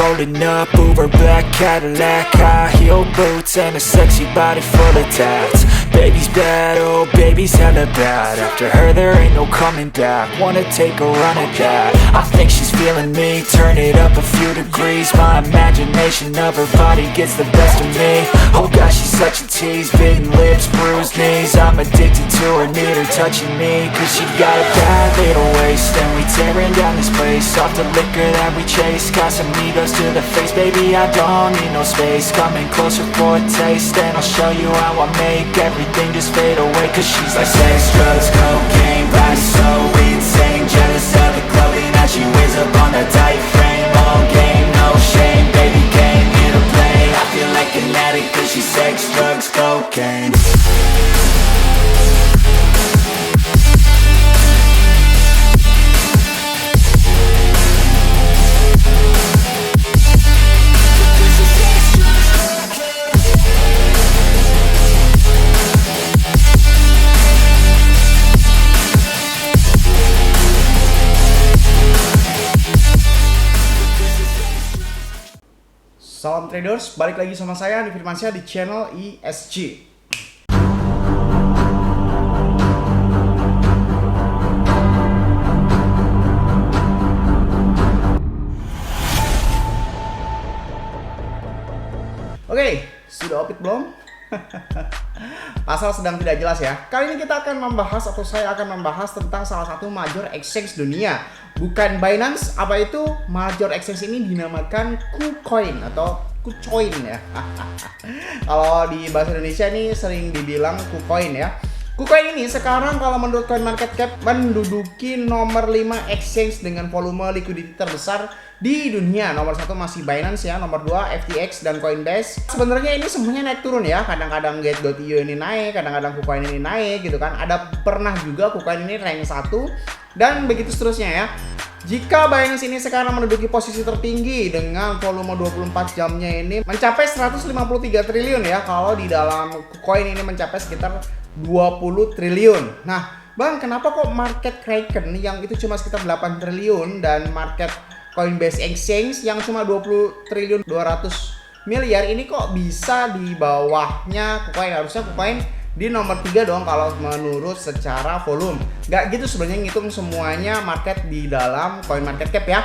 rolling up, Uber black Cadillac, high heel boots and a sexy body full of tats. Baby's bad, oh baby's hella bad. After her there ain't no coming back. Wanna take a run at that. I think she's feeling me, turn it up a few degrees. My imagination of her body gets the best of me. Oh gosh, she's such a tease, bitten lips, bruised knees. I'm addicted to her, need her touching me, cause she got a bad little waist. And we tearing down this place, off the liquor that we chase. Casamigos to the face, baby I don't need no space. Coming closer for a taste, and I'll show you how I make everything just fade away. Cause she's like sex, drugs, cocaine, body so insane. Jealous of the clothing that she wears up on that tight frame. All game, no shame, baby came here to play. I feel like an addict cause she's sex, drugs, cocaine. Salam traders, balik lagi sama saya Andi Firmansyah di channel ESG. Oke, sudah opit belum? Pasal sedang tidak jelas ya. Kali ini kita akan membahas, atau saya akan membahas tentang salah satu major exchange dunia. Bukan Binance, apa itu? Major exchange ini dinamakan KuCoin atau KuCoin ya. Kalau di bahasa Indonesia ini sering dibilang KuCoin ya. KuCoin ini sekarang kalau menurut CoinMarketCap menduduki nomor 5 exchange dengan volume liquidity terbesar di dunia. Nomor 1 masih Binance ya, nomor 2 FTX dan Coinbase. Sebenarnya ini semuanya naik turun ya. Kadang-kadang Get.io ini naik, kadang-kadang KuCoin ini naik gitu kan. Ada pernah juga KuCoin ini rank 1 dan begitu seterusnya ya. Jika Binance ini sekarang menduduki posisi tertinggi dengan volume 24 jamnya ini mencapai 153 triliun ya. Kalau di dalam KuCoin ini mencapai sekitar 20 triliun. Nah, Bang, kenapa kok market Kraken yang itu cuma sekitar 8 triliun dan market Coinbase Exchange yang cuma 20 triliun 200 miliar ini kok bisa di bawahnya KuCoin? Harusnya KuCoin di nomor 3 dong kalau menurut secara volume. Nggak gitu sebenarnya ngitung semuanya market di dalam CoinMarketCap ya.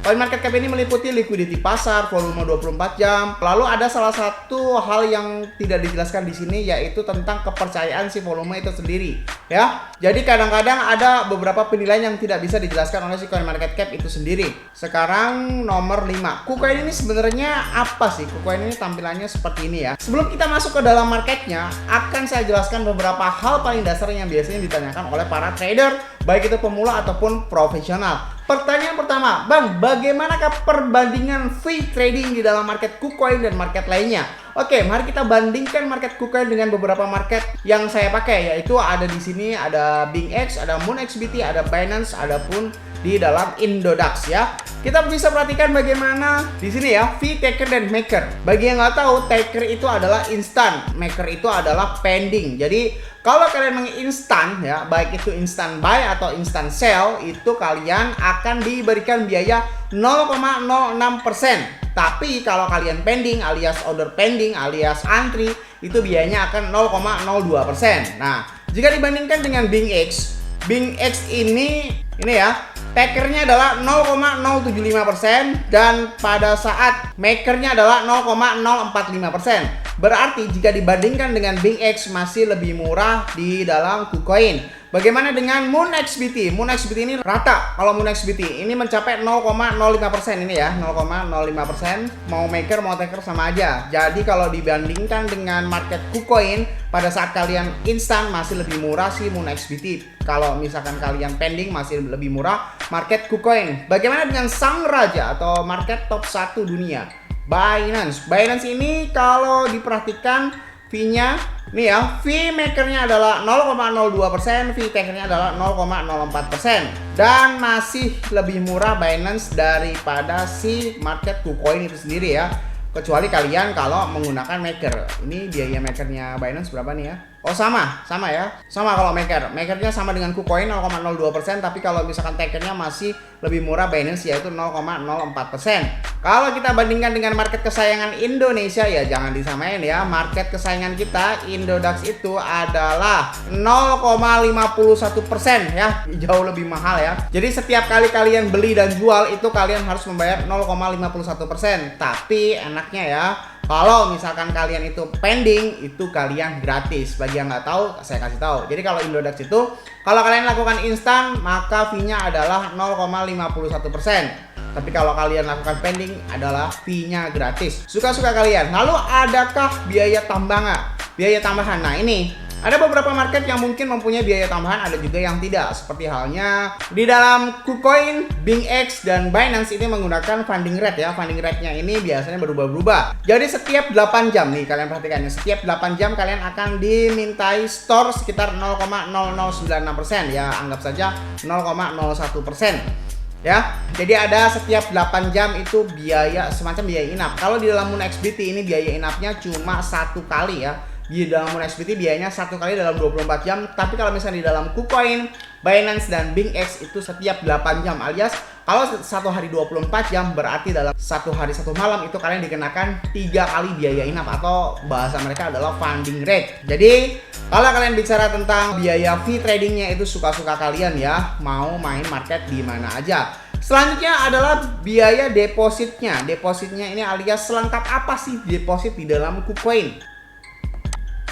CoinMarketCap ini meliputi liquidity pasar, volume 24 jam. Lalu ada salah satu hal yang tidak dijelaskan di sini yaitu tentang kepercayaan si volume itu sendiri ya. Jadi kadang-kadang ada beberapa penilaian yang tidak bisa dijelaskan oleh si CoinMarketCap itu sendiri. Sekarang nomor 5. KuCoin ini sebenarnya apa sih? KuCoin ini tampilannya seperti ini ya. Sebelum kita masuk ke dalam marketnya, akan saya jelaskan beberapa hal paling dasar yang biasanya ditanyakan oleh para trader, baik itu pemula ataupun profesional. Pertanyaan pertama, Bang, bagaimanakah perbandingan fee trading di dalam market KuCoin dan market lainnya? Oke, mari kita bandingkan market KuCoin dengan beberapa market yang saya pakai, yaitu ada di sini ada BingX, ada MoonXBT, ada Binance, ada pun di dalam Indodax ya. Kita bisa perhatikan bagaimana di sini ya, fee taker dan maker. Bagi yang nggak tahu, taker itu adalah instan, maker itu adalah pending. Jadi kalau kalian menginstan ya, baik itu instant buy atau instant sell, itu kalian akan diberikan biaya 0,06%. Tapi kalau kalian pending alias order pending alias antri, itu biayanya akan 0,02%. Nah, jika dibandingkan dengan BingX, BingX ini ya, takernya adalah 0,075% dan pada saat makernya adalah 0,045%. Berarti jika dibandingkan dengan BingX masih lebih murah di dalam KuCoin. Bagaimana dengan MoonXBT? MoonXBT ini rata. Kalau MoonXBT ini mencapai 0,05% ini ya, 0,05%. Mau maker mau taker sama aja. Jadi kalau dibandingkan dengan market KuCoin, pada saat kalian instan masih lebih murah sih MoonXBT. Kalau misalkan kalian pending masih lebih murah market KuCoin. Bagaimana dengan sang raja atau market top 1 dunia? Binance. Binance ini kalau diperhatikan fee-nya nih ya, fee makernya adalah 0,02%, fee takernya adalah 0,04% dan masih lebih murah Binance daripada si market KuCoin itu sendiri ya. Kecuali kalian kalau menggunakan maker. Ini biaya makernya Binance berapa nih ya? Oh sama ya. Sama kalau makernya sama dengan KuCoin 0,02%, tapi kalau misalkan takernya masih lebih murah Binance yaitu 0,04%. Kalau kita bandingkan dengan market kesayangan Indonesia ya jangan disamain ya. Market kesayangan kita Indodax itu adalah 0,51% ya, jauh lebih mahal ya. Jadi setiap kali kalian beli dan jual itu kalian harus membayar 0,51%. Tapi enaknya ya, kalau misalkan kalian itu pending, itu kalian gratis. Bagi yang nggak tahu, saya kasih tahu. Jadi kalau Indodax itu, kalau kalian lakukan instan, maka fee-nya adalah 0,51%. Tapi kalau kalian lakukan pending, adalah fee-nya gratis. Suka-suka kalian. Lalu adakah biaya tambahan? Biaya tambahan. Nah ini, ada beberapa market yang mungkin mempunyai biaya tambahan, ada juga yang tidak. Seperti halnya di dalam KuCoin, BingX, dan Binance ini menggunakan funding rate ya. Funding rate-nya ini biasanya berubah-ubah. Jadi setiap 8 jam nih kalian perhatikan ya. Setiap 8 jam kalian akan dimintai store sekitar 0,0096% ya. Anggap saja 0,01%. Ya, jadi ada setiap 8 jam itu biaya semacam biaya inap. Kalau di dalam MoonXBT ini biaya inapnya cuma 1 kali ya. Di dalam MoonXBT biayanya 1 kali dalam 24 jam. Tapi kalau misalnya di dalam KuCoin, Binance, dan BingX itu setiap 8 jam, alias kalau 1 hari 24 jam berarti dalam 1 hari 1 malam itu kalian dikenakan 3 kali biaya inap, atau bahasa mereka adalah funding rate. Jadi kalau kalian bicara tentang biaya fee tradingnya itu suka-suka kalian ya, mau main market di mana aja. Selanjutnya adalah biaya depositnya. Depositnya ini alias selengkap apa sih deposit di dalam KuCoin?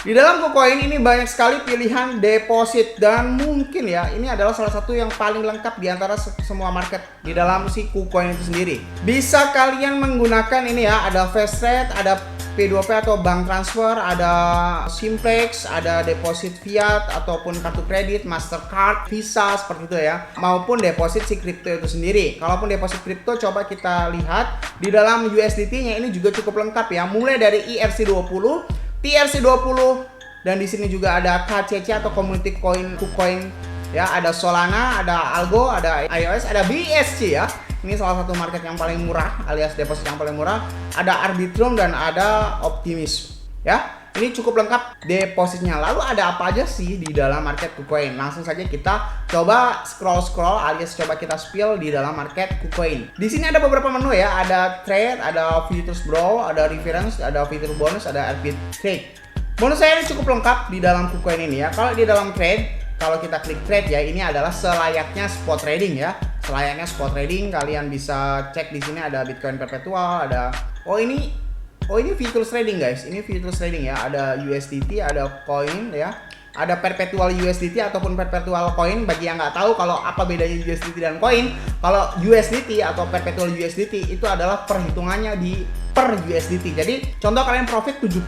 Di dalam KuCoin ini banyak sekali pilihan deposit, dan mungkin ya ini adalah salah satu yang paling lengkap di antara semua market di dalam si KuCoin itu sendiri. Bisa kalian menggunakan ini ya, ada fast rate, ada P2P atau bank transfer, ada Simplex, ada deposit fiat ataupun kartu kredit, Mastercard, Visa, seperti itu ya. Maupun deposit si kripto itu sendiri. Kalaupun deposit kripto, coba kita lihat di dalam USDT-nya ini juga cukup lengkap ya. Mulai dari ERC20, TRC20, dan di sini juga ada KCC atau Community Coin KuCoin ya, ada Solana, ada Algo, ada iOS, ada BSC ya. Ini salah satu market yang paling murah alias deposit yang paling murah. Ada Arbitrum dan ada Optimism ya. Ini cukup lengkap depositnya. Lalu ada apa aja sih di dalam market KuCoin? Langsung saja kita coba scroll alias coba kita spill di dalam market KuCoin. Di sini ada beberapa menu ya. Ada trade, ada features bro, ada reference, ada fitur bonus, ada arbitrage. Bonus saya ini cukup lengkap di dalam KuCoin ini ya. Kalau di dalam trade, kalau kita klik trade ya, ini adalah selayaknya spot trading ya. Selayaknya spot trading, kalian bisa cek di sini ada Bitcoin perpetual, ada ini futures trading guys. Ini futures trading ya. Ada USDT, ada coin ya. Ada perpetual USDT ataupun perpetual coin. Bagi yang nggak tahu kalau apa bedanya USDT dan coin, kalau USDT atau perpetual USDT itu adalah perhitungannya di per USDT. Jadi contoh kalian profit 70%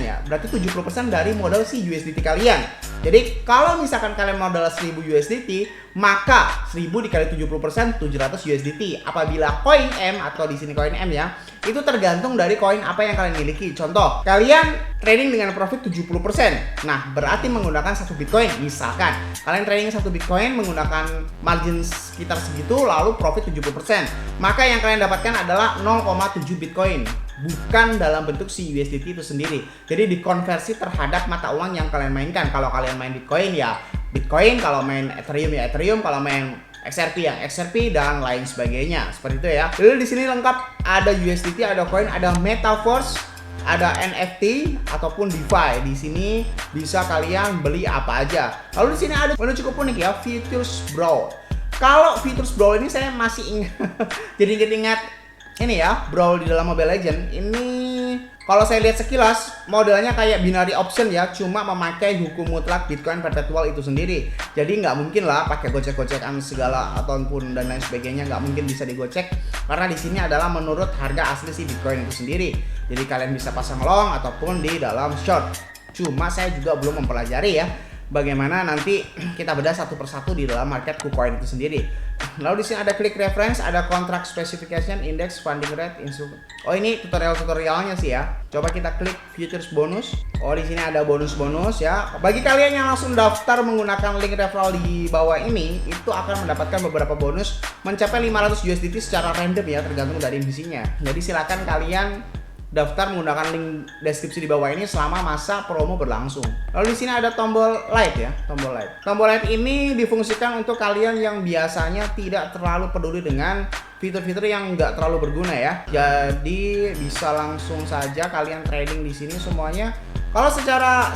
ya. Berarti 70% dari modal si USDT kalian. Jadi kalau misalkan kalian modal 1000 USDT, maka 1000 dikali 70% 700 USDT. Apabila koin M atau di sini koin M ya, itu tergantung dari koin apa yang kalian miliki. Contoh, kalian trading dengan profit 70%. Nah, berarti menggunakan 1 Bitcoin. Misalkan kalian trading 1 Bitcoin menggunakan margin sekitar segitu lalu profit 70%. Maka yang kalian dapatkan adalah 0,7 Bitcoin. Bukan dalam bentuk si USDT itu sendiri. Jadi dikonversi terhadap mata uang yang kalian mainkan. Kalau kalian main Bitcoin ya Bitcoin, kalau main Ethereum ya Ethereum, kalau main XRP ya XRP, dan lain sebagainya. Seperti itu ya. Lalu di sini lengkap, ada USDT, ada coin, ada Metaverse, ada NFT ataupun DeFi. Di sini bisa kalian beli apa aja. Lalu di sini ada menu cukup unik ya, Futures Brawl. Kalau Futures Brawl ini saya masih ingat jadi ingat ini ya, Brawl di dalam Mobile Legends. Ini kalau saya lihat sekilas modelnya kayak binary option ya, cuma memakai hukum mutlak Bitcoin perpetual itu sendiri. Jadi nggak mungkin lah pakai gocek-gocekan segala ataupun dan lain sebagainya, nggak mungkin bisa digocek karena di sini adalah menurut harga asli si Bitcoin itu sendiri. Jadi kalian bisa pasang long ataupun di dalam short. Cuma saya juga belum mempelajari ya bagaimana nanti kita bedah satu persatu di dalam market KuCoin itu sendiri. Lalu di sini ada klik reference, ada contract specification, index, funding rate, oh ini tutorialnya sih ya. Coba kita klik futures bonus. Oh di sini ada bonus-bonus ya. Bagi kalian yang langsung daftar menggunakan link referral di bawah ini, itu akan mendapatkan beberapa bonus mencapai 500 USDT secara random ya, tergantung dari misinya. Jadi silakan kalian daftar menggunakan link deskripsi di bawah ini selama masa promo berlangsung. Lalu di sini ada tombol light ya, tombol light. Tombol light ini difungsikan untuk kalian yang biasanya tidak terlalu peduli dengan fitur-fitur yang nggak terlalu berguna ya. Jadi bisa langsung saja kalian trading di sini semuanya. Kalau secara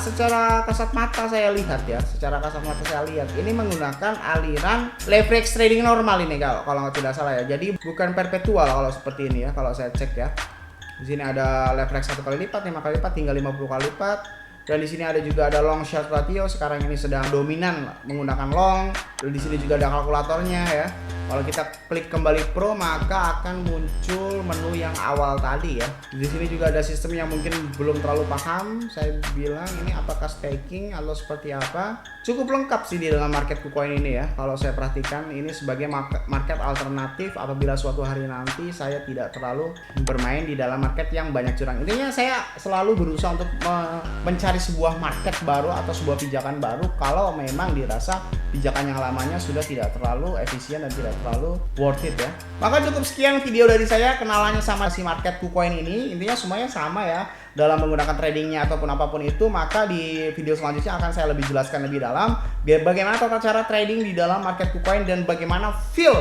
kasat mata saya lihat ya, ini menggunakan aliran leverage trading normal ini kalau tidak salah ya. Jadi bukan perpetual kalau seperti ini ya, kalau saya cek ya. Di sini ada leverage 1 kali lipat, 5 kali lipat, hingga 50 kali lipat. Dan di sini ada juga ada long short ratio, sekarang ini sedang dominan menggunakan long. Dan di sini juga ada kalkulatornya ya. Kalau kita klik kembali Pro maka akan muncul menu yang awal tadi ya. Di sini juga ada sistem yang mungkin belum terlalu paham. Saya bilang ini apakah staking atau seperti apa. Cukup lengkap sih di dalam market KuCoin ini ya. Kalau saya perhatikan ini sebagai market alternatif apabila suatu hari nanti saya tidak terlalu bermain di dalam market yang banyak curang. Intinya saya selalu berusaha untuk mencari sebuah market baru atau sebuah pijakan baru kalau memang dirasa pijakan yang lamanya sudah tidak terlalu efisien dan tidak terlalu worth it ya. Maka cukup sekian video dari saya kenalannya sama si market KuCoin ini. Intinya semuanya sama ya dalam menggunakan tradingnya ataupun apapun itu. Maka di video selanjutnya akan saya lebih jelaskan lebih dalam bagaimana tata cara trading di dalam market KuCoin dan bagaimana feel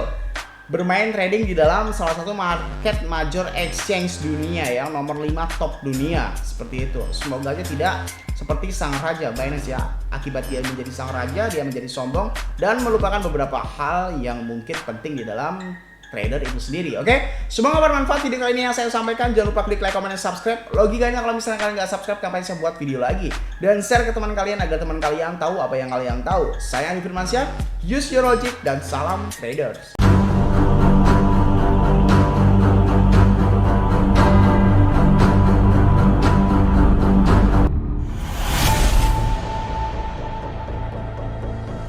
bermain trading di dalam salah satu market major exchange dunia ya, nomor 5 top dunia seperti itu. Semoga aja tidak seperti sang raja Binance ya, akibat dia menjadi sang raja dia menjadi sombong dan melupakan beberapa hal yang mungkin penting di dalam trader itu sendiri. Oke, semoga bermanfaat video kali ini yang saya sampaikan. Jangan lupa klik like, comment, dan subscribe. Logikanya kalau misalnya kalian nggak subscribe, ngapain saya buat video lagi? Dan share ke teman kalian agar teman kalian tahu apa yang kalian tahu. Saya Andi Firmansyah, use your logic dan salam traders.